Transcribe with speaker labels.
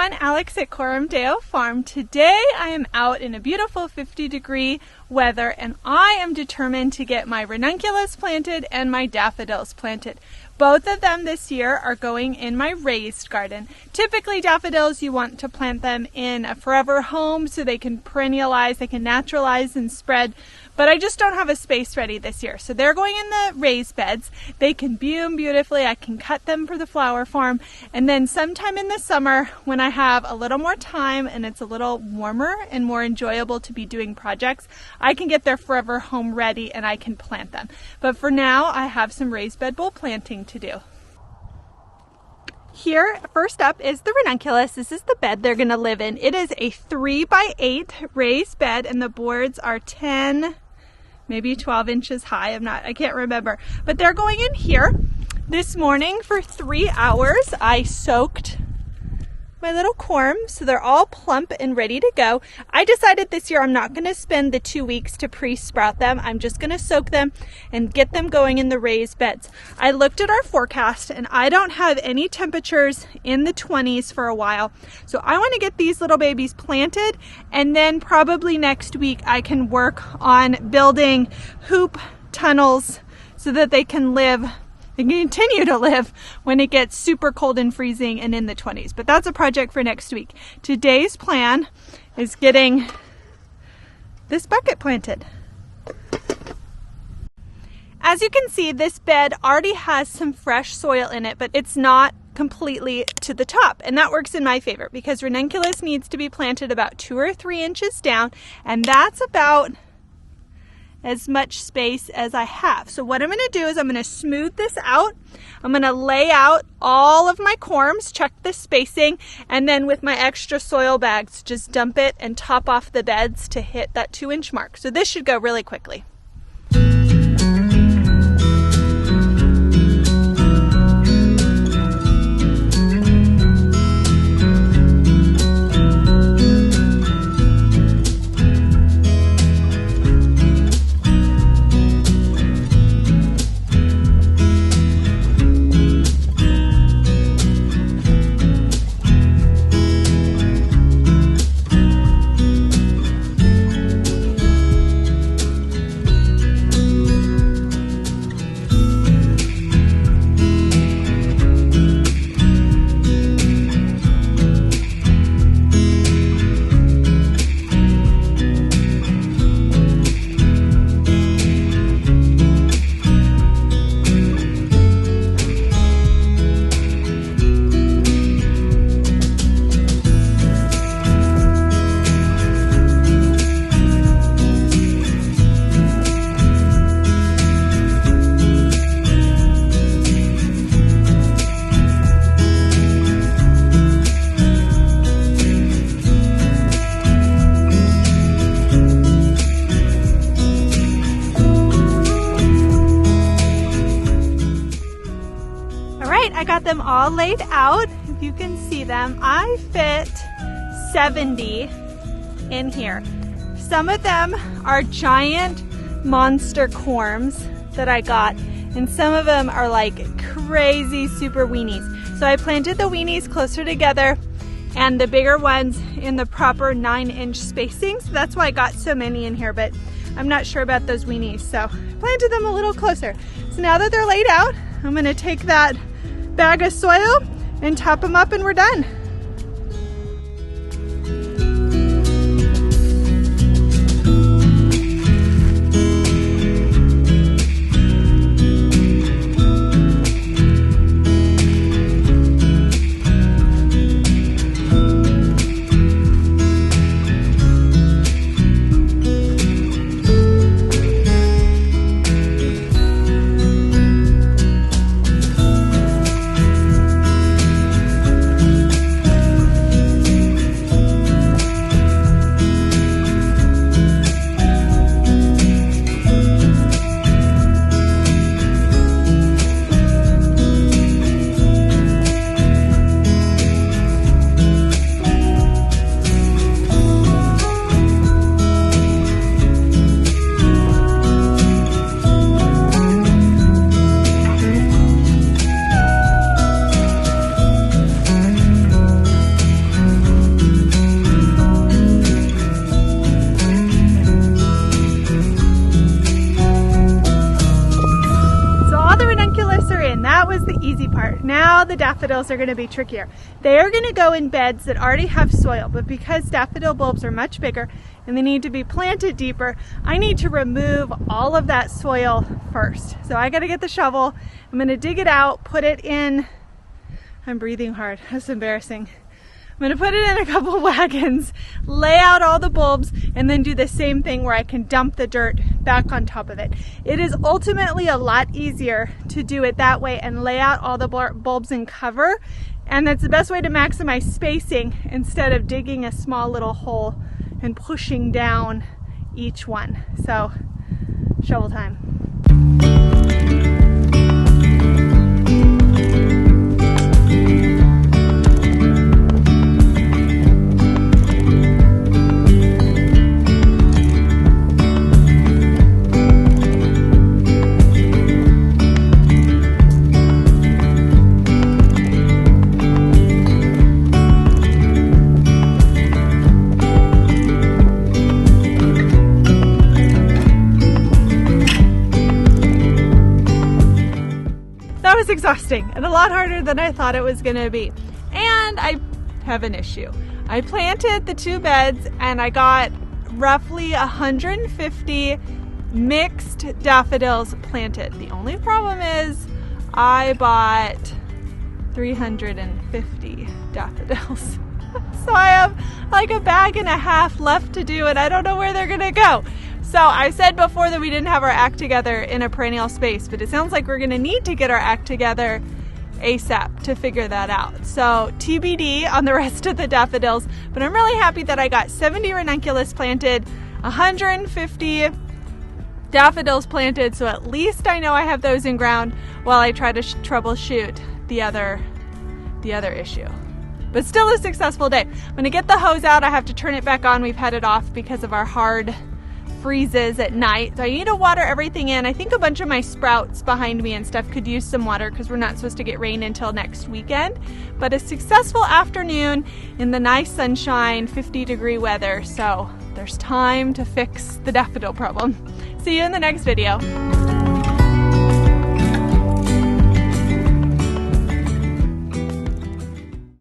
Speaker 1: everyone, Alex at Corumdale Farm. Today I am out in a beautiful 50-degree weather and I am determined to get my ranunculus planted and my daffodils planted. Both of them this year are going in my raised garden. Typically daffodils, you want to plant them in a forever home so they can perennialize, they can naturalize and spread. But I just don't have a space ready this year. So they're going in the raised beds. They can bloom beautifully. I can cut them for the flower farm. And then sometime in the summer when I have a little more time and it's a little warmer and more enjoyable to be doing projects, I can get their forever home ready and I can plant them. But for now, I have some raised bed bowl planting to do. Here, first up is the ranunculus. This is the bed they're gonna live in. It is a 3x8 raised bed and the boards are 10, maybe 12 inches high. I can't remember. But they're going in here. This morning for 3 hours, I soaked my little corms, so they're all plump and ready to go. I decided this year I'm not going to spend the 2 weeks to pre-sprout them. I'm just going to soak them and get them going in the raised beds. I looked at our forecast and I don't have any temperatures in the 20s for a while. So I want to get these little babies planted and then probably next week I can work on building hoop tunnels so that they can continue to live when it gets super cold and freezing and in the 20s. But that's a project for next week. Today's plan is getting this bucket planted. As you can see, this bed already has some fresh soil in it, but it's not completely to the top. And that works in my favor because ranunculus needs to be planted about 2 or 3 inches down, and that's about as much space as I have. So what I'm going to do is I'm going to smooth this out. I'm going to lay out all of my corms, check the spacing, and then with my extra soil bags, just dump it and top off the beds to hit that 2-inch mark. So this should go really quickly. I got them all laid out. If you can see them, I fit 70 in here. Some of them are giant monster corms that I got, and some of them are like crazy super weenies. So I planted the weenies closer together and the bigger ones in the proper 9-inch spacing. So that's why I got so many in here, but I'm not sure about those weenies. So I planted them a little closer. So now that they're laid out, I'm gonna take that bag of soil and top them up and we're done. was the easy part. Now the daffodils are going to be trickier. They are going to go in beds that already have soil, but because daffodil bulbs are much bigger and they need to be planted deeper, I need to remove all of that soil first. So I got to get the shovel. I'm going to dig it out, put it in. I'm breathing hard. That's embarrassing. I'm going to put it in a couple wagons, lay out all the bulbs, and then do the same thing where I can dump the dirt back on top of it. It is ultimately a lot easier to do it that way and lay out all the bulbs in cover, and that's the best way to maximize spacing instead of digging a small little hole and pushing down each one. So, shovel time. Exhausting and a lot harder than I thought it was going to be. And I have an issue. I planted the 2 beds and I got roughly 150 mixed daffodils planted. The only problem is I bought 350 daffodils. So I have like a bag and a half left to do and I don't know where they're going to go. So I said before that we didn't have our act together in a perennial space, but it sounds like we're going to need to get our act together ASAP to figure that out. So TBD on the rest of the daffodils, but I'm really happy that I got 70 ranunculus planted, 150 daffodils planted, so at least I know I have those in ground while I try to troubleshoot the other issue. But still a successful day. I'm going to get the hose out. I have to turn it back on. We've had it off because of our hard freezes at night. So I need to water everything in. I think a bunch of my sprouts behind me and stuff could use some water because we're not supposed to get rain until next weekend. But a successful afternoon in the nice sunshine, 50-degree weather. So there's time to fix the daffodil problem. See you in the next video.